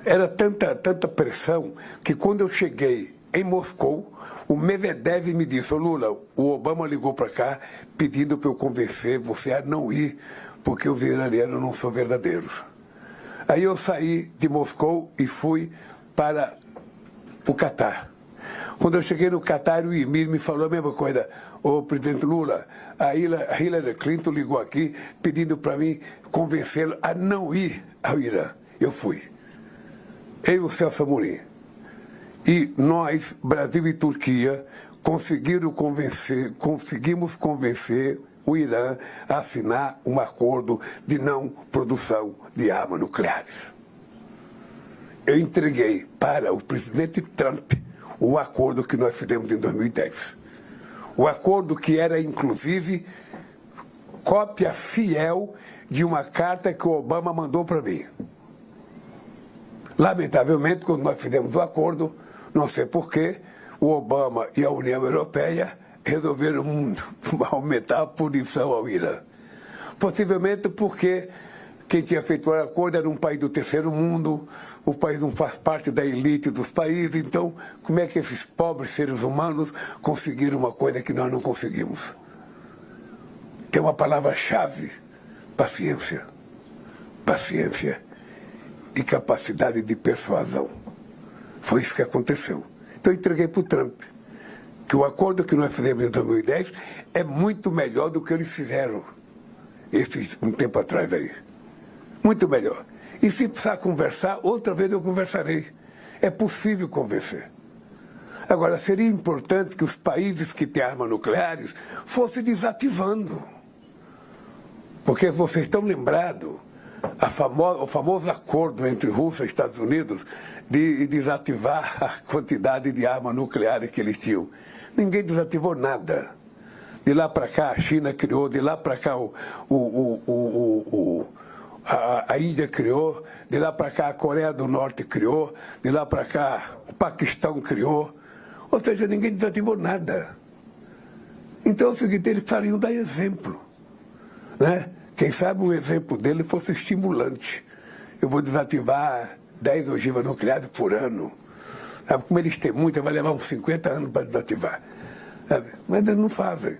Era tanta pressão que quando eu cheguei em Moscou, o Medvedev me disse: Lula, o Obama ligou para cá pedindo para eu convencer você a não ir, porque os iranianos não são verdadeiros. Aí eu saí de Moscou e fui para o Catar. Quando eu cheguei no Catar, o Emir me falou a mesma coisa. O presidente Lula, a Hillary Clinton ligou aqui pedindo para mim convencê-lo a não ir ao Irã. Eu fui. Eu e o Celso Amorim. E nós, Brasil e Turquia, conseguimos convencer o Irã a assinar um acordo de não produção de armas nucleares. Eu entreguei para o presidente Trump o acordo que nós fizemos em 2010. O acordo que era, inclusive, cópia fiel de uma carta que o Obama mandou para mim. Lamentavelmente, quando nós fizemos o acordo, não sei porquê, o Obama e a União Europeia resolveram aumentar a punição ao Irã. Possivelmente porque quem tinha feito o acordo era um país do terceiro mundo, o país não faz parte da elite dos países, então como é que esses pobres seres humanos conseguiram uma coisa que nós não conseguimos? Tem uma palavra-chave: paciência. Paciência e capacidade de persuasão. Foi isso que aconteceu. Então eu entreguei para o Trump que o acordo que nós fizemos em 2010 é muito melhor do que eles fizeram um tempo atrás aí. Muito melhor. E se precisar conversar, outra vez eu conversarei. É possível convencer. Agora, seria importante que os países que têm armas nucleares fossem desativando. Porque vocês estão lembrados o famoso acordo entre Rússia e Estados Unidos de desativar a quantidade de armas nucleares que eles tinham. Ninguém desativou nada. De lá para cá a China criou, de lá para cá a Índia criou, de lá para cá a Coreia do Norte criou, de lá para cá o Paquistão criou. Ou seja, ninguém desativou nada. Então é o seguinte, eles precisariam dar exemplo, né? Quem sabe um exemplo dele fosse estimulante. Eu vou desativar 10 ogivas nucleares por ano. Sabe? Como eles têm muita, vai levar uns 50 anos para desativar. Sabe? Mas eles não fazem.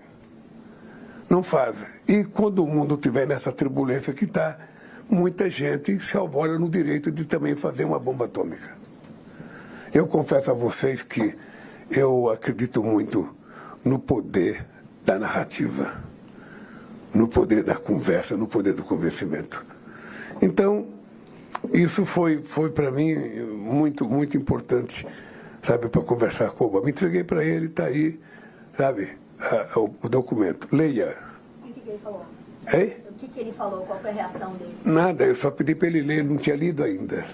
Não fazem. E quando o mundo estiver nessa turbulência que está, muita gente se alvola no direito de também fazer uma bomba atômica. Eu confesso a vocês que eu acredito muito no poder da narrativa, no poder da conversa, no poder do convencimento. Então, isso foi para mim muito, muito importante, sabe, para conversar com o Obama. Me entreguei para ele, está aí, sabe, o documento. Leia. E o que ele falou? Hein? O que ele falou? Qual foi a reação dele? Nada, eu só pedi para ele ler, ele não tinha lido ainda.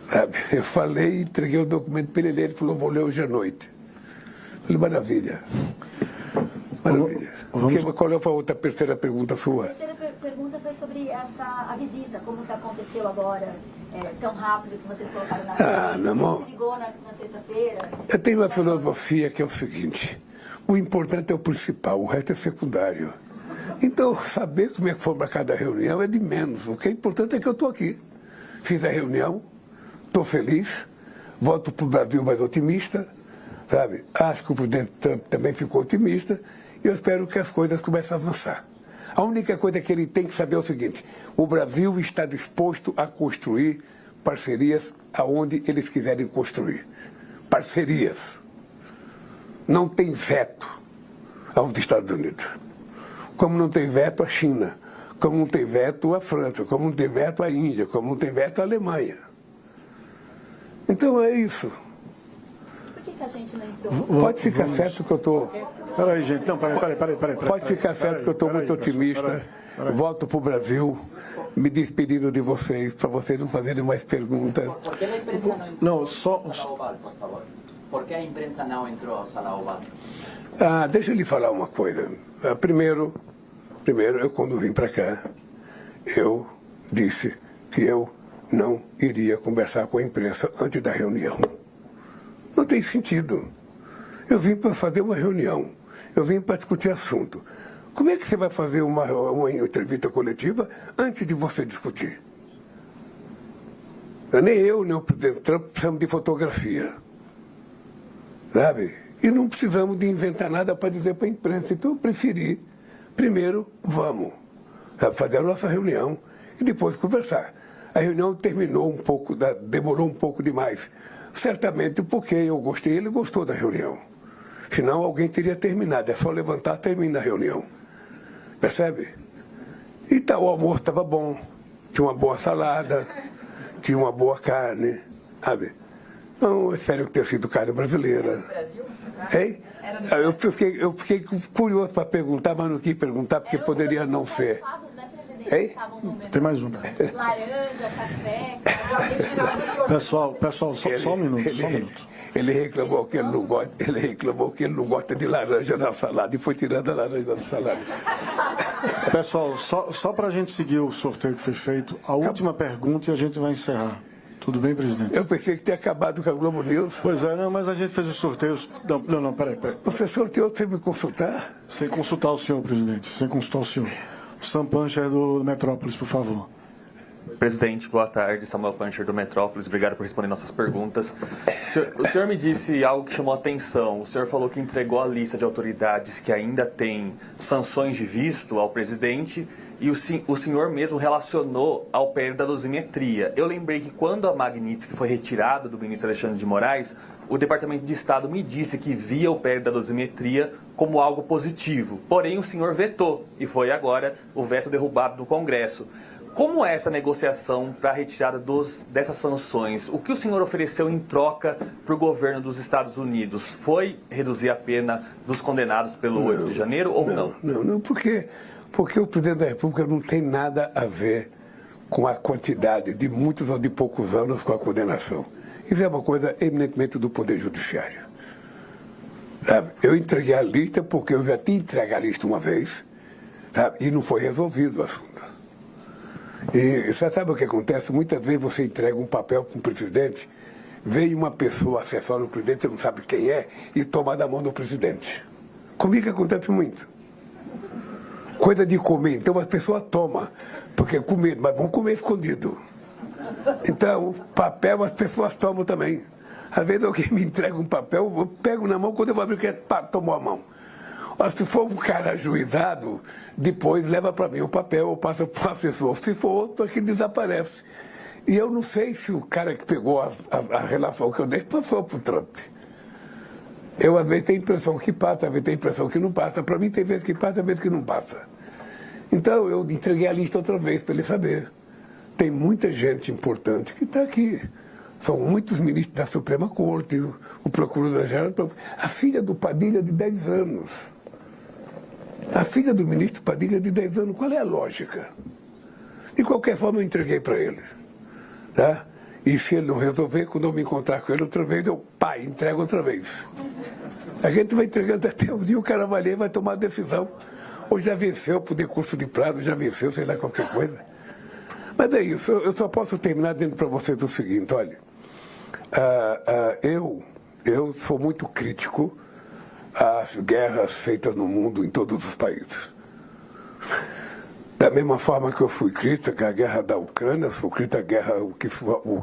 Sabe? Eu falei, entreguei o documento para ele ler, ele falou, vou ler hoje à noite. Eu falei, maravilha. Maravilha. Qual é a outra terceira pergunta sua? A terceira pergunta foi sobre a visita, como que aconteceu agora, tão rápido que vocês colocaram na frente. Meu irmão, Você ligou na sexta-feira? eu tenho uma filosofia que é o seguinte, o importante é o principal, o resto é secundário. Então, saber como é que foi para cada reunião é de menos. O que é importante é que eu estou aqui. Fiz a reunião, estou feliz, volto para o Brasil mais otimista, sabe? Acho que o presidente Trump também ficou otimista e eu espero que as coisas comecem a avançar. A única coisa que ele tem que saber é o seguinte, o Brasil está disposto a construir parcerias aonde eles quiserem construir. Parcerias. Não tem veto aos Estados Unidos. Como não tem veto a China, como não tem veto a França, como não tem veto a Índia, como não tem veto a Alemanha. Então é isso. Por que a gente não entrou? Pode ficar certo que eu estou... Peraí, gente, não, peraí. Pode ficar certo que eu estou muito otimista. Volto para o Brasil, me despedindo de vocês, para vocês não fazerem mais perguntas. Por que a imprensa não entrou Não, só... à sala oval, por favor? Por que a imprensa não entrou à sala oval? Deixa eu lhe falar uma coisa. Primeiro, eu quando vim para cá, eu disse que eu não iria conversar com a imprensa antes da reunião. Não tem sentido. Eu vim para fazer uma reunião, eu vim para discutir assunto. Como é que você vai fazer uma entrevista coletiva antes de você discutir? Nem eu, nem o presidente Trump precisamos de fotografia. Sabe? E não precisamos de inventar nada para dizer para a imprensa. Então eu preferi, primeiro, vamos, sabe, fazer a nossa reunião e depois conversar. A reunião terminou um pouco, demorou um pouco demais. Certamente porque eu gostei e ele gostou da reunião. Senão alguém teria terminado. É só levantar, termina a reunião. Percebe? E tal, o almoço estava bom. Tinha uma boa salada, tinha uma boa carne, sabe? Então, eu espero que tenha sido carne brasileira. Hein? Eu fiquei curioso para perguntar, mas não quis perguntar porque poderia não ser. Hein? Tem mais um. Laranja, café... Pessoal, só um minuto. Ele reclamou que ele não gosta de laranja na salada e foi tirando a laranja da salada. Pessoal, só para a gente seguir o sorteio que foi feito, a última pergunta e a gente vai encerrar. Tudo bem, presidente? Eu pensei que tinha acabado com a Globo News. Pois é, não, mas a gente fez os sorteios... Não, peraí. Você sorteou sem me consultar? Sem consultar o senhor, presidente, sem consultar o senhor. Sam Puncher do Metrópolis, por favor. Presidente, boa tarde. Samuel Puncher do Metrópolis. Obrigado por responder nossas perguntas. O senhor me disse algo que chamou a atenção. O senhor falou que entregou a lista de autoridades que ainda têm sanções de visto ao presidente e o senhor mesmo relacionou ao PL da dosimetria. Eu lembrei que quando a Magnitsky foi retirada do ministro Alexandre de Moraes, o Departamento de Estado me disse que via o PL da dosimetria como algo positivo. Porém, o senhor vetou e foi agora o veto derrubado no Congresso. Como é essa negociação para a retirada dessas sanções? O que o senhor ofereceu em troca para o governo dos Estados Unidos? Foi reduzir a pena dos condenados pelo 8 de janeiro ou não? Não, porque o presidente da República não tem nada a ver com a quantidade de muitos ou de poucos anos com a condenação. Isso é uma coisa eminentemente do Poder Judiciário. Sabe? Eu entreguei a lista porque eu já tinha entregue a lista uma vez, sabe? E não foi resolvido o assunto. E você sabe o que acontece? Muitas vezes você entrega um papel para um presidente, vem uma pessoa acessar o presidente, você não sabe quem é, e toma da mão do presidente. Comigo acontece muito. Coisa de comer, então as pessoas tomam, porque com medo, mas vão comer escondido. Então, papel as pessoas tomam também. Às vezes alguém me entrega um papel, eu pego na mão, quando eu vou abrir, tomou a mão. Se for um cara ajuizado, depois leva para mim o papel, eu passo para o assessor. Se for outro, aqui desaparece. E eu não sei se o cara que pegou a relação que eu dei passou para o Trump. Eu, às vezes, tenho a impressão que passa, às vezes, tenho a impressão que não passa. Para mim, tem vezes que passa, às vezes que não passa. Então, eu entreguei a lista outra vez para ele saber. Tem muita gente importante que está aqui. São muitos ministros da Suprema Corte, o procurador-geral, a filha do Padilha de 10 anos. A filha do ministro Padilha de 10 anos, qual é a lógica? De qualquer forma, eu entreguei para ele. Tá? E se ele não resolver, quando eu me encontrar com ele outra vez, eu, entrego outra vez. A gente vai entregando até o dia, o cara vai ler e vai tomar a decisão. Ou já venceu por decurso de prazo, já venceu, sei lá, qualquer coisa. Mas é isso, eu só posso terminar dizendo para vocês o seguinte, olha, eu sou muito crítico às guerras feitas no mundo, em todos os países. Da mesma forma que eu fui crítico à guerra da Ucrânia, fui crítico à guerra, o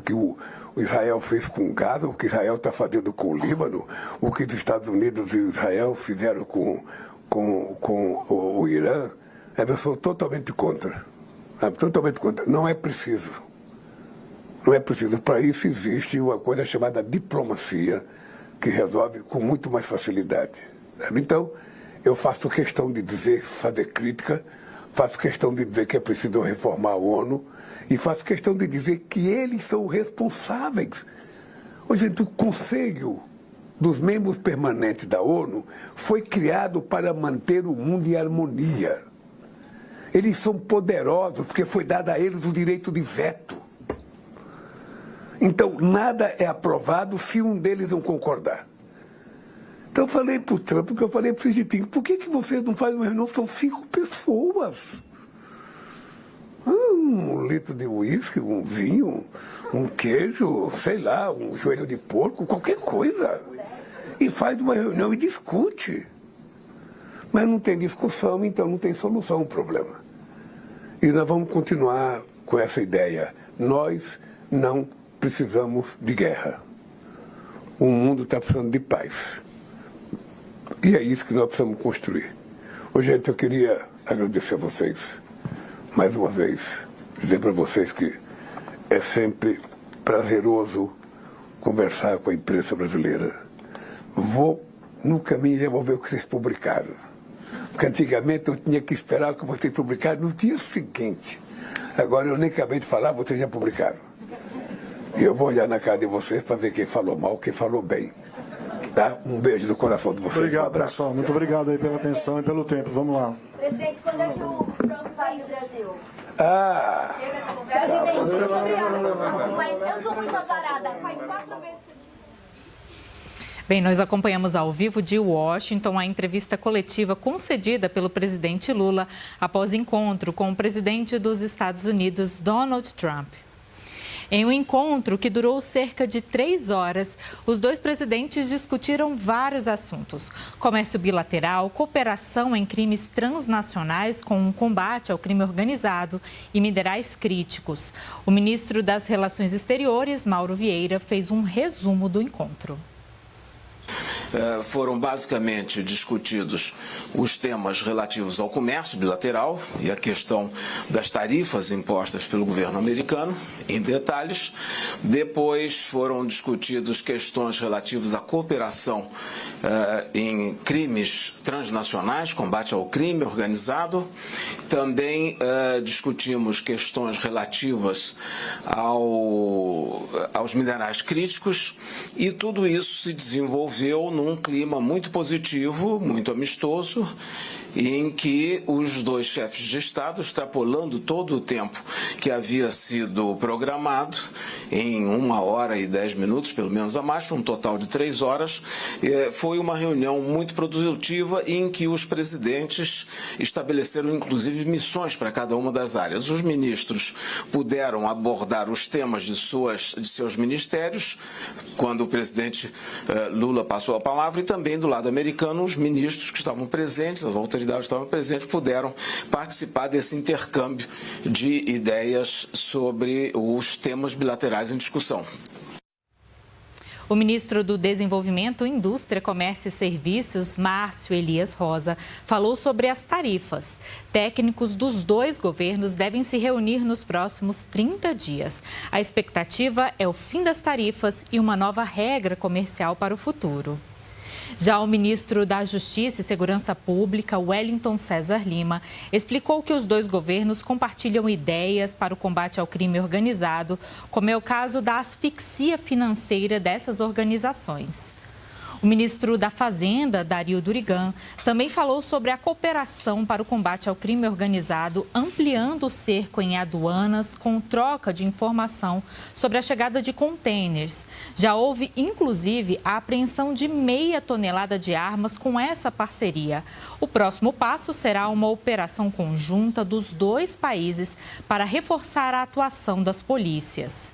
que o Israel fez com Gaza, o que Israel está fazendo com o Líbano, o que os Estados Unidos e Israel fizeram com o Irã, eu sou totalmente contra. Totalmente contra. Não é preciso. Não é preciso. Para isso existe uma coisa chamada diplomacia, que resolve com muito mais facilidade. Então, eu faço questão de dizer, fazer crítica, faço questão de dizer que é preciso reformar a ONU e faço questão de dizer que eles são responsáveis. Hoje, o Conselho dos membros permanentes da ONU foi criado para manter o mundo em harmonia. Eles são poderosos porque foi dado a eles o direito de veto. Então, nada é aprovado se um deles não concordar. Então, eu falei para o Trump, porque eu falei para o Xi Jinping, por que vocês não fazem uma reunião? São 5 pessoas. Um litro de uísque, um vinho, um queijo, sei lá, um joelho de porco, qualquer coisa. E faz uma reunião e discute. Mas não tem discussão, então não tem solução ao problema. E nós vamos continuar com essa ideia. Nós não precisamos de guerra. O mundo está precisando de paz. E é isso que nós precisamos construir. Ô, gente, eu queria agradecer a vocês, mais uma vez, dizer para vocês que é sempre prazeroso conversar com a imprensa brasileira. Vou no caminho e já vou ver o que vocês publicaram. Porque antigamente eu tinha que esperar que vocês publicaram no dia seguinte. Agora eu nem acabei de falar, vocês já publicaram. E eu vou olhar na cara de vocês para ver quem falou mal, quem falou bem. Tá? Um beijo no coração de vocês. Obrigado, pessoal. Muito obrigado aí pela atenção e pelo tempo. Vamos lá. Presidente, quando é que o Trump vai no Brasil? Teve essa conversa? Presidente, sobre mas eu sou muito azarada. Faz 4 vezes que Bem, nós acompanhamos ao vivo de Washington a entrevista coletiva concedida pelo presidente Lula após encontro com o presidente dos Estados Unidos, Donald Trump. Em um encontro que durou cerca de 3 horas, os dois presidentes discutiram vários assuntos: comércio bilateral, cooperação em crimes transnacionais com um combate ao crime organizado e minerais críticos. O ministro das Relações Exteriores, Mauro Vieira, fez um resumo do encontro. Foram basicamente discutidos os temas relativos ao comércio bilateral e a questão das tarifas impostas pelo governo americano, em detalhes. Depois foram discutidas questões relativas à cooperação em crimes transnacionais, combate ao crime organizado. Também discutimos questões relativas aos minerais críticos e tudo isso se desenvolveu num clima muito positivo, muito amistoso, em que os dois chefes de Estado, extrapolando todo o tempo que havia sido programado, em 1 hora e 10 minutos, pelo menos a mais, um total de 3 horas, foi uma reunião muito produtiva em que os presidentes estabeleceram, inclusive, missões para cada uma das áreas. Os ministros puderam abordar os temas de seus ministérios, quando o presidente Lula passou a palavra, e também, do lado americano, os ministros que estavam presentes, as autoridades estavam presentes, puderam participar desse intercâmbio de ideias sobre os temas bilaterais em discussão. O ministro do Desenvolvimento, Indústria, Comércio e Serviços, Márcio Elias Rosa, falou sobre as tarifas. Técnicos dos dois governos devem se reunir nos próximos 30 dias. A expectativa é o fim das tarifas e uma nova regra comercial para o futuro. Já o ministro da Justiça e Segurança Pública, Wellington César Lima, explicou que os dois governos compartilham ideias para o combate ao crime organizado, como é o caso da asfixia financeira dessas organizações. O ministro da Fazenda, Dario Durigan, também falou sobre a cooperação para o combate ao crime organizado, ampliando o cerco em aduanas com troca de informação sobre a chegada de contêineres. Já houve, inclusive, a apreensão de 0,5 tonelada de armas com essa parceria. O próximo passo será uma operação conjunta dos dois países para reforçar a atuação das polícias.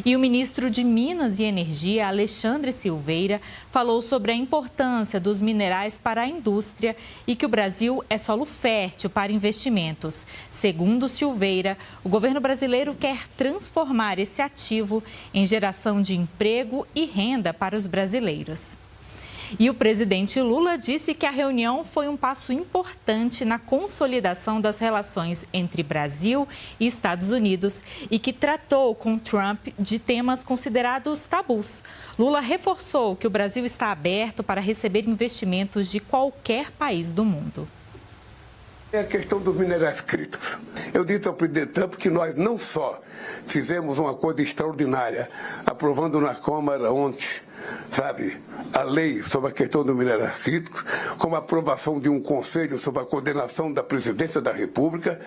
E o ministro de Minas e Energia, Alexandre Silveira, falou sobre a importância dos minerais para a indústria e que o Brasil é solo fértil para investimentos. Segundo Silveira, o governo brasileiro quer transformar esse ativo em geração de emprego e renda para os brasileiros. E o presidente Lula disse que a reunião foi um passo importante na consolidação das relações entre Brasil e Estados Unidos e que tratou com Trump de temas considerados tabus. Lula reforçou que o Brasil está aberto para receber investimentos de qualquer país do mundo. É a questão dos minerais críticos. Eu disse ao presidente Trump que nós não só fizemos uma coisa extraordinária, aprovando na Câmara ontem, a lei sobre a questão do mineral crítico, como a aprovação de um conselho sobre a coordenação da presidência da República,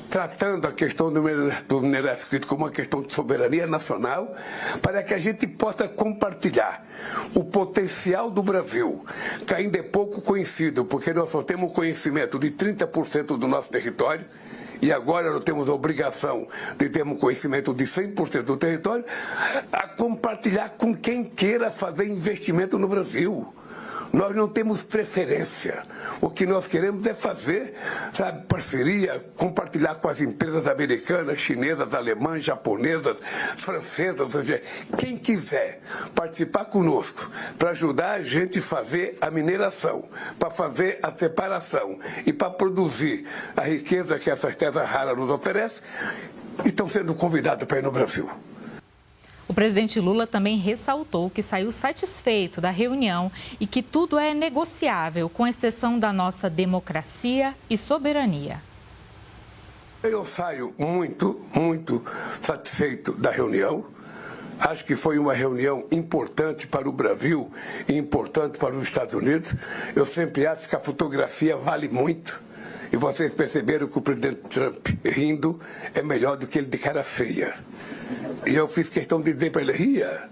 tratando a questão do mineral crítico como uma questão de soberania nacional, para que a gente possa compartilhar o potencial do Brasil, que ainda é pouco conhecido, porque nós só temos conhecimento de 30% do nosso território, e agora nós temos a obrigação de termos conhecimento de 100% do território, a compartilhar com quem queira fazer investimento no Brasil. Nós não temos preferência. O que nós queremos é fazer, parceria, compartilhar com as empresas americanas, chinesas, alemãs, japonesas, francesas, ou seja, quem quiser participar conosco para ajudar a gente a fazer a mineração, para fazer a separação e para produzir a riqueza que essas terras raras nos oferecem, estão sendo convidados para ir no Brasil. O presidente Lula também ressaltou que saiu satisfeito da reunião e que tudo é negociável, com exceção da nossa democracia e soberania. Eu saio muito satisfeito da reunião. Acho que foi uma reunião importante para o Brasil e importante para os Estados Unidos. Eu sempre acho que a fotografia vale muito. E vocês perceberam que o presidente Trump rindo é melhor do que ele de cara feia. E eu fiz questão de dizer para ele, ria,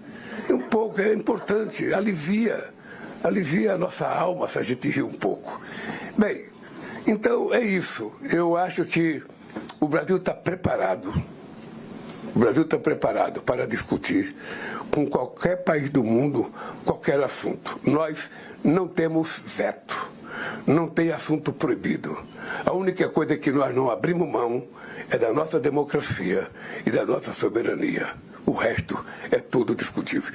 um pouco, é importante, alivia a nossa alma se a gente rir um pouco. Bem, então é isso. Eu acho que o Brasil está preparado. O Brasil está preparado para discutir com qualquer país do mundo qualquer assunto. Nós não temos veto, não tem assunto proibido. A única coisa que nós não abrimos mão é da nossa democracia e da nossa soberania. O resto é tudo discutível.